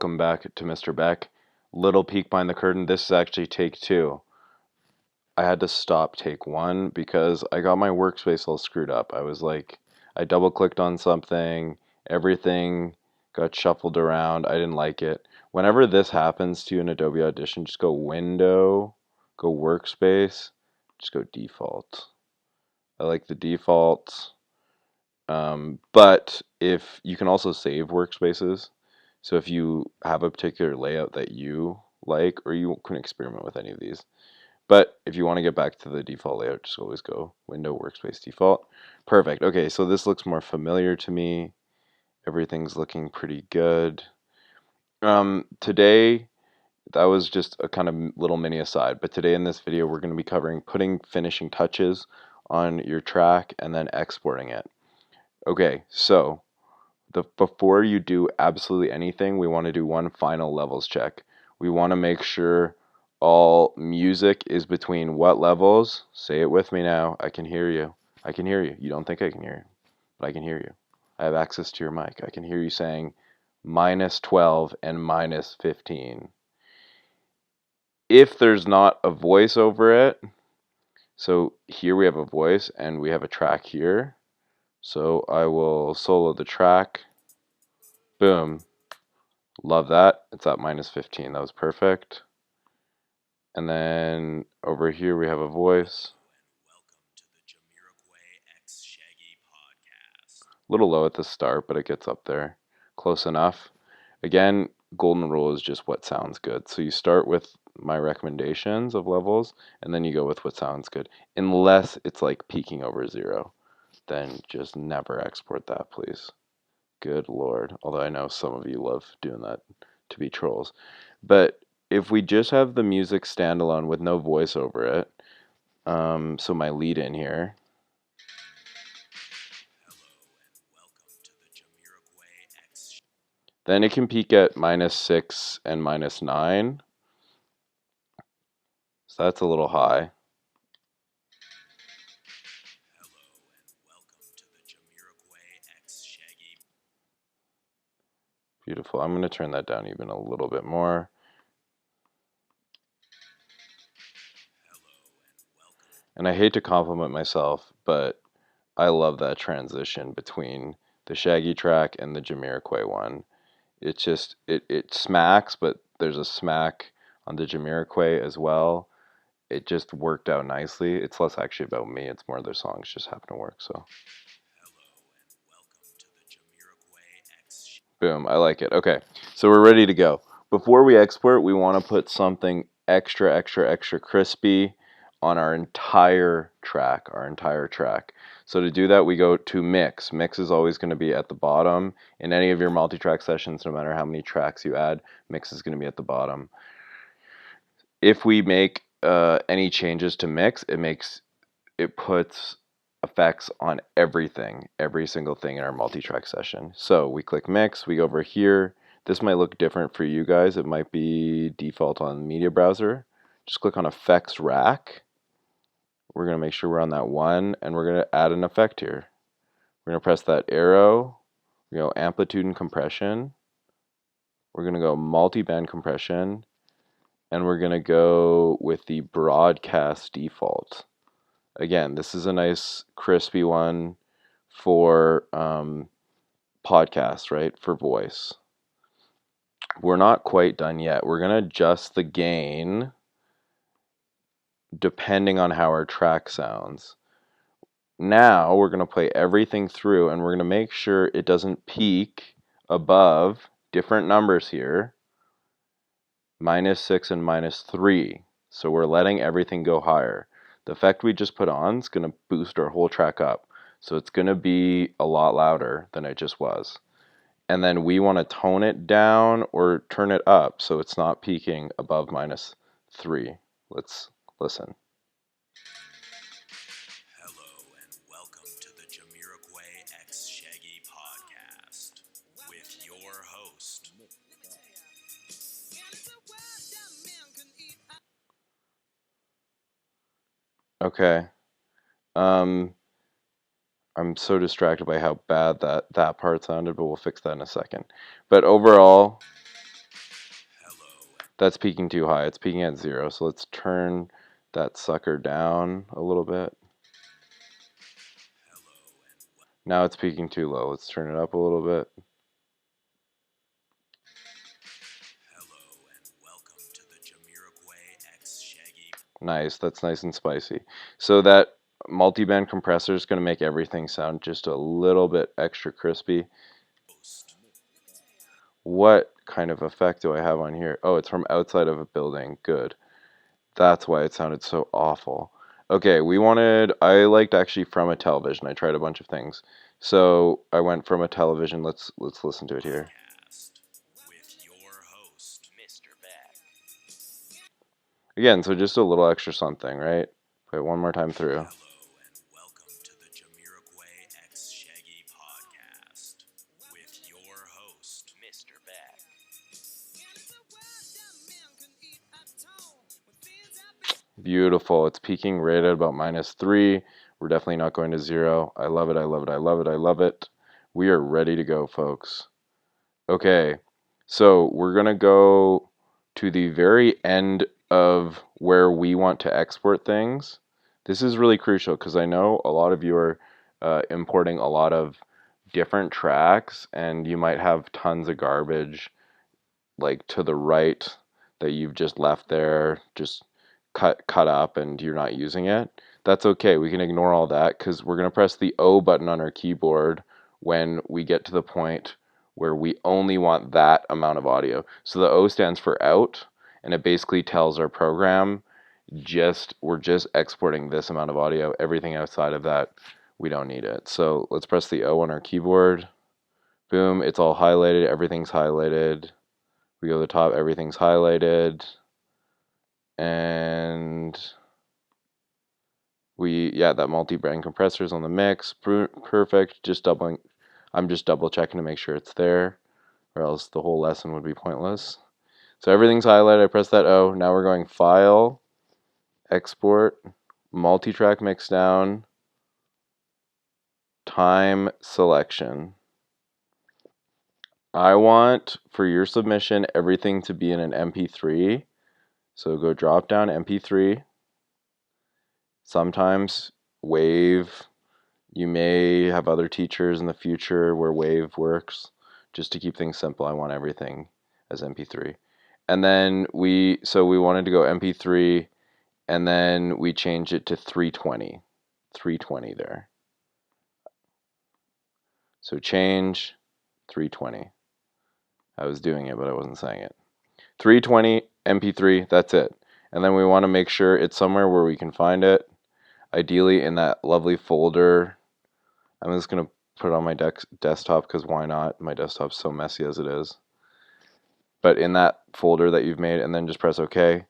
Welcome back to Mr. Beck. Little peek behind the curtain. This is actually take two. I had to stop take one because I got my workspace all screwed up. I double clicked on something, everything got shuffled around. I didn't like it. Whenever this happens to you in Adobe Audition, just go Window, go Workspace, just go Default. I like the default. But if you can also save workspaces, so if you have a particular layout that you like, or you can experiment with any of these. But if you want to get back to the default layout, just always go Window, Workspace, Default. Perfect. Okay, so this looks more familiar to me. Everything's looking pretty good. Today, that was just a kind of little mini aside, but today in this video, we're going to be covering putting finishing touches on your track and then exporting it. Okay, so before you do absolutely anything, we want to do one final levels check. We want to make sure all music is between what levels? Say it with me now. I can hear you. I can hear you. You don't think I can hear you, but I can hear you. I have access to your mic. I can hear you saying -12 and -15. If there's not a voice over it, so here we have a voice and we have a track here. So I will solo the track. Boom. Love that. It's at -15. That was perfect. And then over here we have a voice. A little low at the start, but it gets up there. Close enough. Again, golden rule is just what sounds good. So you start with my recommendations of levels, and then you go with what sounds good. Unless it's like peaking over 0, then just never export that, please. Good Lord. Although I know some of you love doing that to be trolls. But if we just have the music standalone with no voice over it, so my lead in here, then it can peak at -6 and -9. So that's a little high. Beautiful. I'm going to turn that down even a little bit more. And I hate to compliment myself, but I love that transition between the Shaggy track and the Jamiroquai one. It's just, it smacks, but there's a smack on the Jamiroquai as well. It just worked out nicely. It's less actually about me, it's more their songs just happen to work, so. Boom, I like it. Okay, so we're ready to go. Before we export, we want to put something extra crispy on our entire track, So to do that, we go to mix. Mix is always going to be at the bottom. In any of your multi-track sessions, no matter how many tracks you add, mix is going to be at the bottom. If we make any changes to mix, it puts effects on everything, every single thing in our multi-track session. So we click mix, we go over here. This might look different for you guys. It might be default on media browser. Just click on effects rack. We're going to make sure we're on that one, and we're going to add an effect here. We're going to press that arrow. We go amplitude and compression. We're going to go multi-band compression, and we're going to go with the broadcast default. Again, this is a nice crispy one for podcasts, right? For voice. We're not quite done yet. We're going to adjust the gain depending on how our track sounds. Now we're going to play everything through and we're going to make sure it doesn't peak above different numbers here, -6 and -3. So we're letting everything go higher. The effect we just put on is going to boost our whole track up. So it's going to be a lot louder than it just was. And then we want to tone it down or turn it up so it's not peaking above -3. Let's listen. Hello and welcome to the Jamiroquai x Shaggy podcast with your host. Okay. I'm so distracted by how bad that part sounded, but we'll fix that in a second. But overall, That's peaking too high. It's peaking at 0. So let's turn that sucker down a little bit. Now it's peaking too low. Let's turn it up a little bit. Hello and welcome to the Jamiroquai X Shaggy. Nice. That's nice and spicy. So that multi-band compressor is going to make everything sound just a little bit extra crispy. What kind of effect do I have on here? Oh, it's from outside of a building. Good. That's why it sounded so awful. Okay, I liked actually from a television. I tried a bunch of things. So I went from a television. Let's listen to it here. With your host, Mr. Beck. Again, so just a little extra something, right? Play it one more time through. Hello and welcome to the Jamiroquai X Shaggy podcast with your host, Mr. Beck. Beautiful. It's peaking right at about -3. We're definitely not going to 0. I love it. I love it. I love it. I love it. We are ready to go, folks. Okay, so we're going to go to the very end of where we want to export things. This is really crucial because I know a lot of you are importing a lot of different tracks, and you might have tons of garbage like to the right that you've just left there, just cut up, and you're not using it. That's okay. We can ignore all that because we're going to press the O button on our keyboard when we get to the point where we only want that amount of audio. So the O stands for out, and it basically tells our program we're just exporting this amount of audio. Everything outside of that, we don't need it. So let's press the O on our keyboard. Boom, it's all highlighted. Everything's highlighted. We go to the top, everything's highlighted. And that multi-band compressor is on the mix. Perfect. I'm just double checking to make sure it's there, or else the whole lesson would be pointless. So everything's highlighted. I press that O. Now we're going File, Export, Multi-track mix down, Time selection. I want for your submission everything to be in an MP3. So go drop down MP3. Sometimes WAV. You may have other teachers in the future where WAV works. Just to keep things simple, I want everything as MP3. And then we wanted to go MP3, and then we changed it to 320. 320 there. So change 320. I was doing it, but I wasn't saying it. 320 MP3, that's it. And then we want to make sure it's somewhere where we can find it. Ideally in that lovely folder. I'm just going to put it on my desktop because why not? My desktop's so messy as it is. But in that folder that you've made, and then just press OK.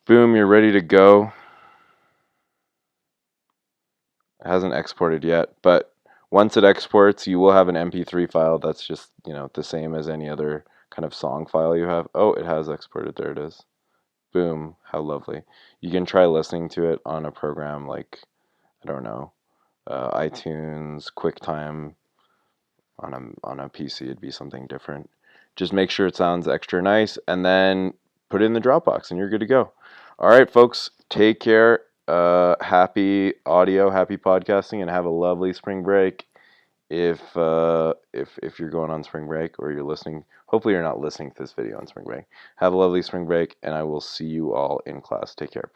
Boom, you're ready to go. It hasn't exported yet, but once it exports, you will have an MP3 file that's just, the same as any other kind of song file you have. Oh, it has exported. There it is. Boom, how lovely. You can try listening to it on a program like, I don't know, iTunes, QuickTime. On a PC, it'd be something different. Just make sure it sounds extra nice, and then put it in the Dropbox, and you're good to go. All right, folks, take care. Happy audio, happy podcasting, and have a lovely spring break. If you're going on spring break or you're listening, hopefully you're not listening to this video on spring break. Have a lovely spring break, and I will see you all in class. Take care. Bye.